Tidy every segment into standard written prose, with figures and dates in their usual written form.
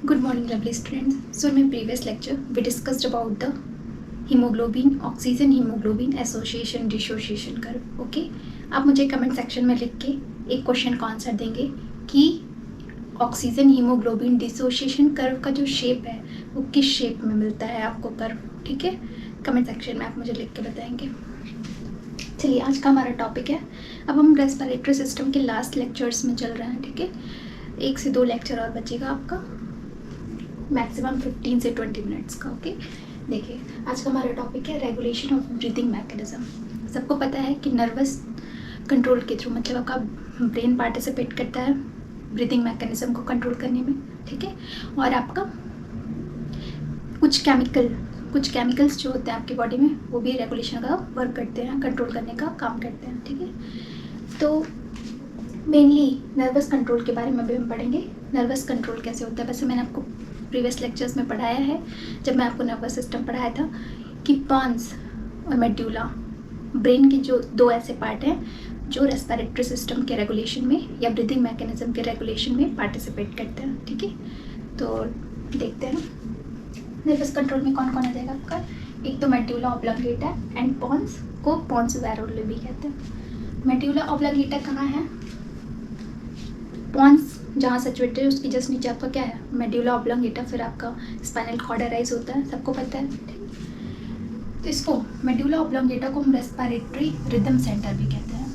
Good morning, lovely students. So in my previous lecture, we discussed about the hemoglobin, oxygen hemoglobin association dissociation curve. Okay, आप मुझे comment section में लिख के एक question का answer देंगे कि ऑक्सीजन हीमोग्लोबिन डिसोसिएशन कर्व का जो शेप है वो किस शेप में मिलता है आपको कर्व. ठीक है, कमेंट सेक्शन में आप मुझे लिख के बताएंगे. चलिए, आज का हमारा टॉपिक है. अब हम रेस्पिरेटरी सिस्टम के लास्ट लेक्चर्स में चल रहे हैं. ठीक है, 1 से 2 लेक्चर और बचेगा आपका, मैक्सिमम 15 से 20 मिनट्स का. ओके, देखिए आज का हमारा टॉपिक है रेगुलेशन ऑफ ब्रीदिंग मैकेनिज्म. सबको पता है कि नर्वस कंट्रोल के थ्रू, मतलब आपका ब्रेन पार्टिसिपेट करता है ब्रीदिंग मैकेनिज्म को कंट्रोल करने में. ठीक है, और आपका कुछ केमिकल्स जो होते हैं आपकी बॉडी में वो भी रेगुलेशन का वर्क करते हैं, कंट्रोल करने का काम करते हैं. ठीक है, तो मेनली नर्वस कंट्रोल के बारे में भी हम पढ़ेंगे. नर्वस कंट्रोल कैसे होता है, वैसे मैंने आपको प्रीवियस लेक्चर्स में पढ़ाया है जब मैं आपको नर्वस सिस्टम पढ़ाया था कि पॉन्स और मेड्यूला ब्रेन के जो 2 ऐसे पार्ट हैं जो रेस्पिरेटरी सिस्टम के रेगुलेशन में या ब्रीदिंग मैकेनिज्म के रेगुलेशन में पार्टिसिपेट करते हैं. ठीक है, तो देखते हैं नर्वस कंट्रोल में कौन कौन आ जाएगा आपका. एक तो मेड्यूला ऑब्लंगेटा एंड पॉन्स को पॉन्स वैरोले भी कहते हैं. मेड्यूला ऑब्लंगेटा कहाँ है, पॉन्स जहाँ सिचुएटेड है उसकी जस्ट नीचे आपका क्या है, मेड्यूला ऑब्लंगेटा. फिर आपका स्पाइनल कॉर्ड अराइज होता है, सबको पता है. तो इसको मेड्यूला ऑब्लंगेटा को हम रेस्पिरेटरी रिदम सेंटर भी कहते हैं.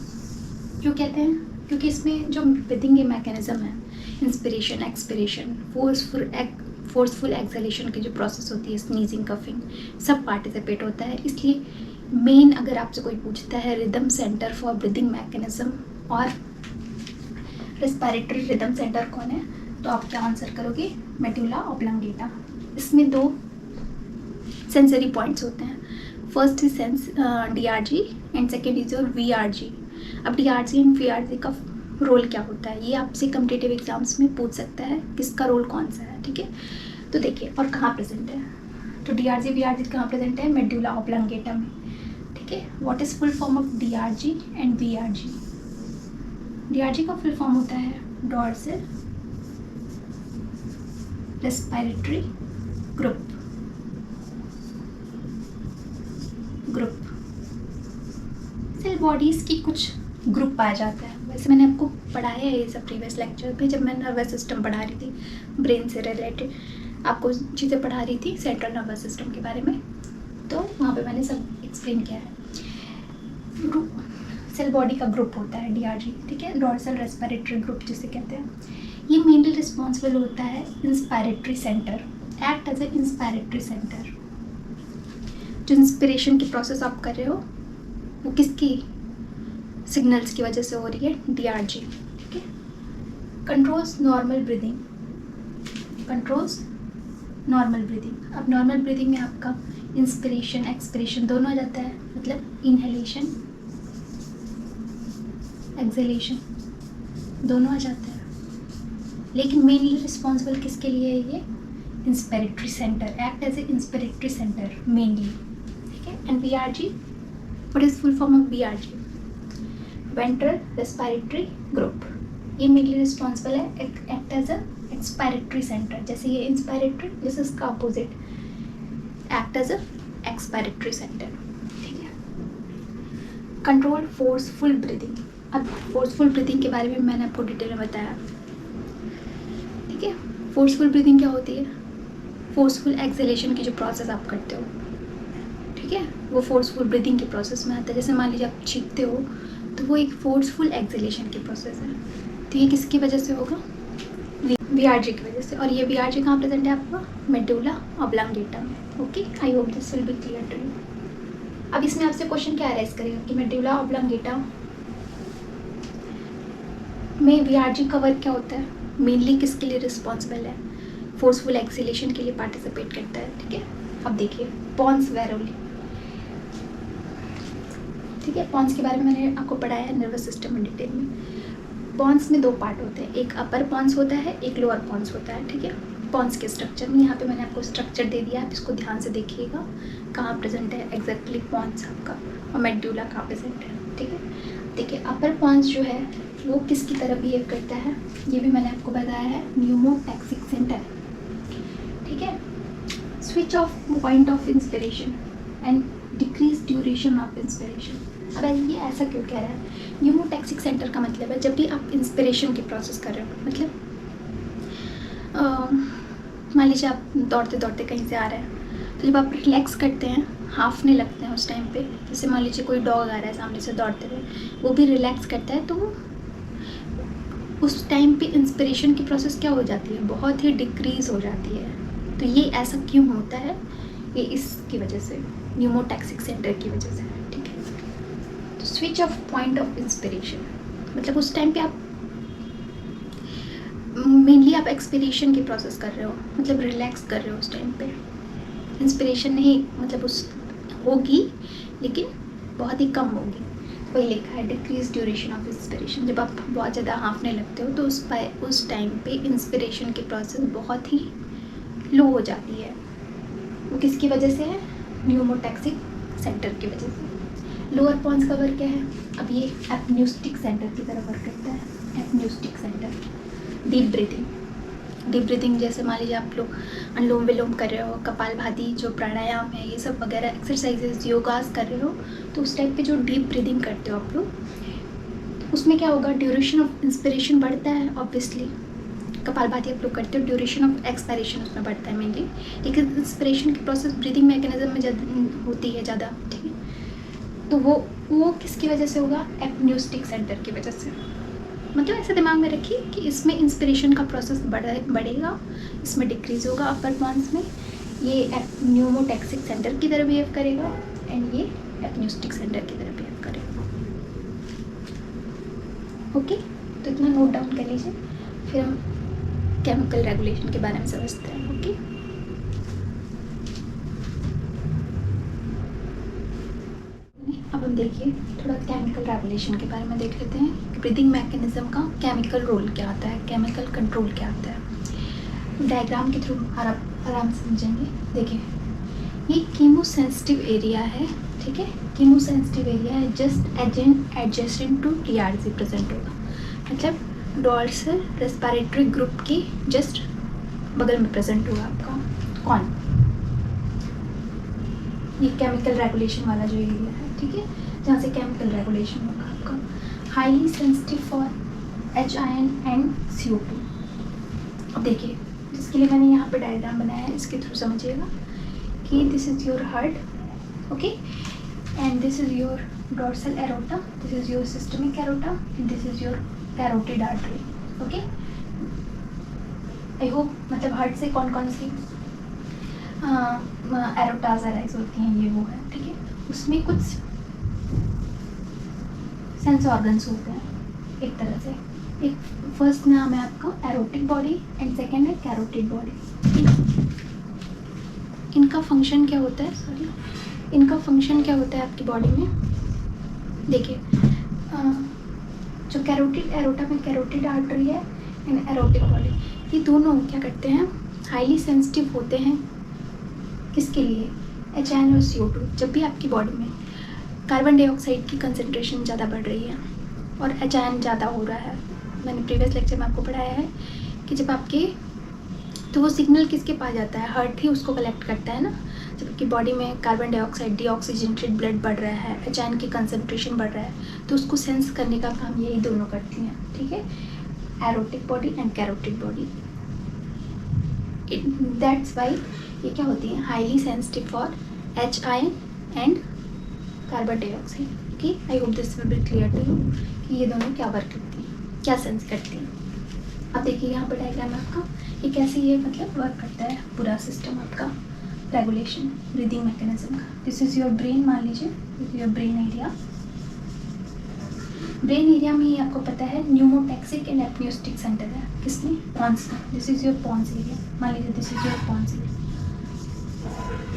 क्यों कहते हैं, क्योंकि इसमें जो ब्रीदिंग के मैकेनिज्म है, इंस्पिरेशन, एक्सपिरेशन, फोर्सफुल एक्सहेलेशन की जो प्रोसेस होती है, स्नीजिंग, कफिंग, सब पार्टिसिपेट होता है. इसलिए मेन अगर आपसे कोई पूछता है rhythm centre for breathing mechanism और रेस्पिरेटरी रिदम सेंटर कौन है, तो आप क्या आंसर करोगे, मेड्यूला ऑब्लंगेटा. इसमें 2 सेंसरी पॉइंट्स होते हैं. First is DRG and second is your VRG. अब DRG एंड VRG का रोल क्या होता है, ये आपसे कम्पिटिटिव एग्जाम्स में पूछ सकता है, किसका रोल कौन सा है. ठीक है, तो देखिए और कहाँ प्रेजेंट है, तो DRG VRG कहाँ प्रेजेंट है, मेड्यूला ऑब्लंगेटा में. ठीक है, what is full form of DRG and VRG. DRG का फुल फॉर्म होता है dorsal respiratory group. Cell bodies की कुछ ग्रुप पाया जाता है. वैसे मैंने आपको पढ़ाया है ये सब प्रीवियस लेक्चर पे, जब मैं नर्वस सिस्टम पढ़ा रही थी, ब्रेन से रिलेटेड आपको चीज़ें पढ़ा रही थी सेंट्रल नर्वस सिस्टम के बारे में, तो वहाँ पे मैंने सब एक्सप्लेन किया है. सेल बॉडी का ग्रुप होता है DRG. ठीक है, डॉर्सल रेस्पिरेटरी ग्रुप जिसे कहते हैं. ये मेनली रिस्पॉन्सिबल होता है inspiratory centre, act as a inspiratory centre. जो इंस्पिरेशन की प्रोसेस आप कर रहे हो वो किसकी सिग्नल्स की वजह से हो रही है, DRG. ठीक है, कंट्रोल्स नॉर्मल ब्रीदिंग. अब नॉर्मल ब्रीदिंग में आपका इंस्पिरेशन, एक्सपिरेशन दोनों आ जाता है, मतलब इनहेलेशन, एक्सहेलेशन दोनों आ जाते हैं. लेकिन मेनली रिस्पॉन्सिबल किसके लिए है, ये inspiratory centre, act as a inspiratory centre mainly. ठीक है, and VRG, what is full form of VRG, ventral respiratory group. ये मेनली रिस्पॉन्सिबल है, act as a expiratory centre. जैसे ये इंस्पायरेटरी, जैसे इसका opposite act as a expiratory centre. ठीक है, कंट्रोल फोर्सफुल ब्रीदिंग. अब फोर्सफुल ब्रीदिंग के बारे में मैंने आपको डिटेल में बताया. ठीक है, फोर्सफुल ब्रीदिंग क्या होती है, फोर्सफुल एक्सहेलेशन की जो प्रोसेस आप करते हो. ठीक है, वो फोर्सफुल ब्रीदिंग की प्रोसेस में आता है. जैसे मान लीजिए आप छींकते हो तो वो एक फोर्सफुल एक्सहेलेशन की प्रोसेस है. तो ये किसकी वजह से होगा, VRG की वजह से. और ये VRG कहाँ प्रेजेंट है आपका, मेड्यूला ऑब्लंगेटा में. Okay, I hope this will be clear to you. अब इसमें आपसे क्वेश्चन क्या अराइज करेगा कि मेड्यूला ऑब्लंगेटा में VRG का वर्क क्या होता है, मेनली किसके लिए रिस्पॉन्सिबल है, फोर्सफुल एक्सहेलेशन के लिए पार्टिसिपेट करता है. ठीक है, अब देखिए पॉन्स वैरोली. ठीक है, पॉन्स के बारे में मैंने आपको पढ़ाया है नर्वस सिस्टम में डिटेल में. पॉन्स में 2 पार्ट होते हैं, एक अपर पॉन्स होता है, एक लोअर पॉन्स होता है. ठीक है, पॉन्स के स्ट्रक्चर में यहाँ पे मैंने आपको स्ट्रक्चर दे दिया, आप इसको ध्यान से देखिएगा कहाँ प्रेजेंट है एग्जैक्टली पॉन्स आपका, और मेड्यूला कहाँ प्रेजेंट है. ठीक है, देखिए अपर पॉन्स जो है वो किसकी तरह बिहेव करता है, ये भी मैंने आपको बताया है, pneumotaxic centre. Switch off point of inspiration and decrease duration of inspiration. अब ये ऐसा क्यों कह रहा है? न्यूमोटैक्सिक सेंटर का मतलब है जब भी आप इंस्पिरेशन की प्रोसेस कर रहे हो, मतलब मान लीजिए आप दौड़ते दौड़ते कहीं से आ रहे हैं, तो जब आप रिलैक्स करते हैं, हाफने लगते हैं उस टाइम पे, जैसे मान लीजिए कोई डॉग आ रहा है सामने से दौड़ते हुए, वो भी रिलैक्स करता है, तो उस टाइम पे इंस्पिरेशन की प्रोसेस क्या हो जाती है? बहुत ही डिक्रीज़ हो जाती है। तो ये ऐसा क्यों होता है? ये इसकी वजह से, न्यूमोटैक्सिक सेंटर की वजह से, ठीक है। तो switch off point of inspiration मतलब उस टाइम पे आप मेनली आप एक्सपिरेशन की प्रोसेस कर रहे हो, मतलब रिलैक्स कर रहे हो उस टाइम पे। इंस्पिरेशन नहीं, मतलब उस होगी लेकिन बहुत ही कम होगी। वही लिखा है डिक्रीज ड्यूरेशन ऑफ इंस्पिरेशन। जब आप बहुत ज़्यादा हाँफने लगते हो तो उस टाइम पे इंस्पिरेशन की प्रोसेस बहुत ही लो हो जाती है। वो किसकी वजह से है? न्यूमोटैक्सिक सेंटर की वजह से। लोअर पॉन्स का वर्क क्या है? अब ये एपन्यूस्टिक सेंटर की तरह वर्क करता है। एपन्यूस्टिक सेंटर, डीप ब्रीथिंग जैसे मान लीजिए आप लोग अनुलोम विलोम कर रहे हो, कपालभाति जो प्राणायाम है, ये सब वगैरह एक्सरसाइजेज योगास कर रहे हो, तो उस टाइप पे जो डीप ब्रीदिंग करते हो आप लोग, तो उसमें क्या होगा? ड्यूरेशन ऑफ इंस्पिरेशन बढ़ता है ऑब्वियसली। कपालभाति आप लोग करते हो, ड्यूरेशन ऑफ एक्सपायरेशन उसमें बढ़ता है मेनली, लेकिन इंस्पिरेशन की प्रोसेस ब्रीदिंग मैकेनिज्म में ज़्यादा होती है ज़्यादा, ठीक है। तो वो किसकी वजह से होगा? एपन्यूस्टिक सेंटर की वजह से। मतलब ऐसे दिमाग में रखिए कि इसमें इंस्पिरेशन का प्रोसेस बढ़ेगा, इसमें डिक्रीज होगा अपर पॉन्स में, ये न्यूमोटैक्सिक सेंटर की तरह बिहेव करेगा एंड ये एपन्यूस्टिक सेंटर की तरह बिहेव करेगा। ओके, तो इतना नोट डाउन कर लीजिए, फिर हम केमिकल रेगुलेशन के बारे में समझते हैं। ओके, अब हम देखिए थोड़ा केमिकल रेगुलेशन के बारे में देख लेते हैं। ब्रीदिंग मैकेनिज्म का केमिकल रोल क्या होता है, केमिकल कंट्रोल क्या होता है। डायग्राम के थ्रू आराम से समझेंगे। देखिए ये कीमोसेंसिटिव एरिया है, ठीक है। कीमोसेंसिटिव एरिया है just adjacent to DRG present होगा, मतलब डोर्सल रेस्पिरेटरी ग्रुप के जस्ट बगल में प्रेजेंट होगा आपका कौन? ये केमिकल रेगुलेशन वाला जो एरिया है, ठीक है, जहाँ से केमिकल रेगुलेशन होगा आपका। Highly sensitive for HIN and CO2। अब देखिए जिसके लिए मैंने यहाँ पे डायग्राम बनाया है, इसके थ्रू समझिएगा कि this is your heart, okay, and this is your dorsal aorta, this is your systemic aorta, this is your carotid artery, okay. I hope मतलब हार्ट से कौन कौन सी एरोटाज अराइज होती हैं, ये वो है, ठीक है। उसमें कुछ सेंस ऑर्गन्स होते हैं एक तरह से। एक फर्स्ट नाम है आपका एरोटिक बॉडी एंड सेकेंड है कैरोटिड बॉडी। इनका फंक्शन क्या होता है? इनका फंक्शन क्या होता है आपकी बॉडी में? देखिए जो कैरोटिड एरोटा में कैरोटिड आर्टरी है एंड एरोटिक बॉडी, ये दोनों क्या करते हैं? हाईली सेंसिटिव होते हैं किसके लिए? HIN और CO2। जब भी आपकी बॉडी में कार्बन डाइऑक्साइड की कंसंट्रेशन ज़्यादा बढ़ रही है और HIN ज़्यादा हो रहा है, मैंने प्रीवियस लेक्चर में आपको पढ़ाया है कि जब आपके, तो वो सिग्नल किसके पास जाता है? हार्ट ही उसको कलेक्ट करता है ना। जब आपकी बॉडी में कार्बन डाइऑक्साइड, डीऑक्सीजनेटेड ब्लड बढ़ रहा है, HIN की कंसंट्रेशन बढ़ रहा है, तो उसको सेंस करने का काम यही दोनों करती हैं, ठीक है, aortic body and carotid body. That's why ये क्या होती है? Highly sensitive for HIN and carbon dioxide. Okay, I hope this will be clear to you कि ये दोनों क्या वर्क करती हैं, क्या सेंस करती हैं। अब देखिए यहाँ पर डायग्राम है आपका, ये कैसे ये मतलब वर्क करता है पूरा सिस्टम आपका रेगुलेशन ब्रीदिंग मैकेनिज्म का। दिस इज़ योर ब्रेन, मान लीजिए this is your brain area. Brain area में ही आपको पता है न्यूमोटैक्सिक एंड एपन्यूस्टिक सेंटर है, किसमें? पॉन्स में। This is your pons area, मान लीजिए this is your pons area,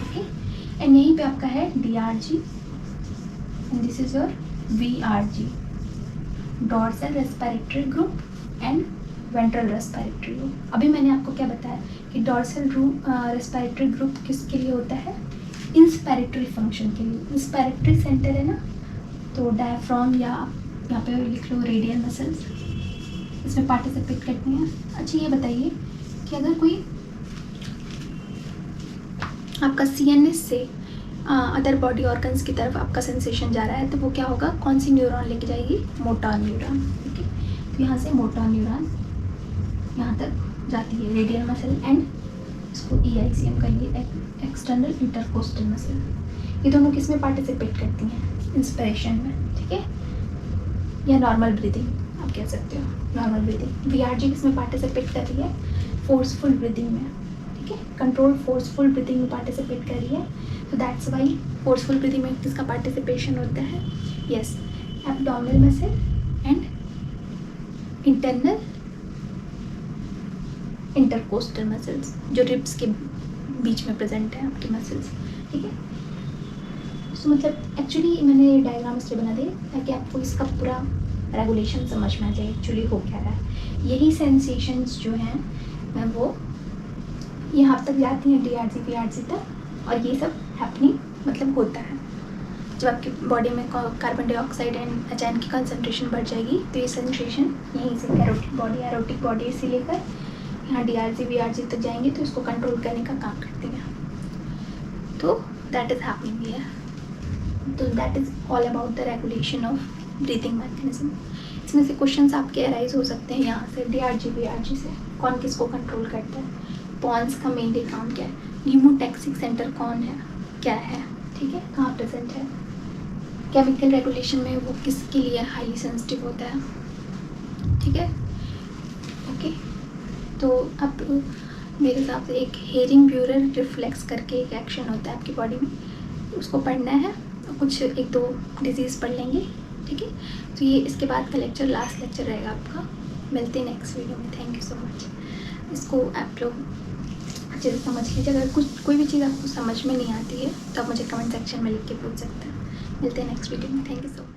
okay. And यहीं पे आपका है DRG and this is your VRG, dorsal respiratory group and ventral respiratory group. अभी मैंने आपको क्या बताया कि डोर्सल रेस्पिरेटरी ग्रुप किसके लिए होता है? इंस्पिरेटरी फंक्शन के लिए। इंस्पिरेटरी सेंटर है ना, तो डायफ्राम या यहाँ पे लिख लो रेडियल मसल्स, इसमें पार्टिसिपेट करती हैं। अच्छा ये बताइए कि अगर कोई आपका CNS से अदर बॉडी ऑर्गन्स की तरफ आपका सेंसेशन जा रहा है, तो वो क्या होगा, कौन सी न्यूरॉन लेके जाएगी, मोटर न्यूरॉन। ओके, तो यहाँ से मोटर न्यूरॉन यहाँ तक जाती है, रेडियल मसल एंड इसको EICM कहिए, एक्सटर्नल इंटरकोस्टल मसल। ये दोनों किस में पार्टिसिपेट करती हैं, इंस्पिरेशन में, ठीक है, या नॉर्मल ब्रीदिंग आप कह सकते हो, नॉर्मल ब्रीदिंग। VRG किस में पार्टिसिपेट कर रही है, फोर्सफुल ब्रीदिंग में, ठीक है, कंट्रोल फोर्सफुल ब्रीदिंग में पार्टिसिपेट कर रही है। तो दैट्स वाई फोर्सफुल ब्रीदिंग में किसका पार्टिसिपेशन होता है, yes, abdominal muscle and internal intercostal muscles, जो रिब्स के बीच में प्रेजेंट है आपके मसल्स, ठीक है। तो मतलब एक्चुअली मैंने डायग्राम इसलिए बना दिए ताकि आपको इसका पूरा रेगुलेशन समझ में आ जाए एक्चुअली हो क्या रहा है। यही सेंसेशंस जो हैं मैं वो यहाँ तक जाती हैं, DRG VRG तक, और ये सब हैपनिंग मतलब होता है जब आपकी बॉडी में कार्बन डाइऑक्साइड एंड अजैन की कंसनट्रेशन बढ़ जाएगी, तो ये सेंसेशन यहीं से एरोटिक बॉडी से लेकर यहाँ DRG VRG तक जाएंगे, तो इसको कंट्रोल करने का काम करती हैं। तो दैट इज़ हैपनिंग हियर। तो that is all about the regulation of breathing mechanism. इसमें से क्वेश्चंस आपके अराइज हो सकते हैं यहाँ से, DRG VRG से कौन किसको कंट्रोल करता है, पॉन्स का मेनली काम क्या है, न्यूमोटैक्सिक सेंटर कौन है, क्या है, ठीक है, कहाँ प्रेजेंट है, केमिकल रेगुलेशन में वो किसके लिए हाईली सेंसिटिव होता है, ठीक है, ओके। तो अब मेरे हिसाब से एक हेयरिंग ब्यूरर रिफ्लेक्स करके एक एक्शन होता है आपकी बॉडी में, उसको पढ़ना है, कुछ 1-2 डिजीज़ पढ़ लेंगे, ठीक है। तो ये इसके बाद का लेक्चर लास्ट लेक्चर रहेगा आपका। मिलते हैं नेक्स्ट वीडियो में। Thank you so much. इसको आप लोग अच्छे से समझ लीजिए। अगर कोई भी चीज़ आपको समझ में नहीं आती है तो आप मुझे कमेंट सेक्शन में लिख के पूछ सकते हैं। मिलते हैं नेक्स्ट वीडियो में। Thank you so much.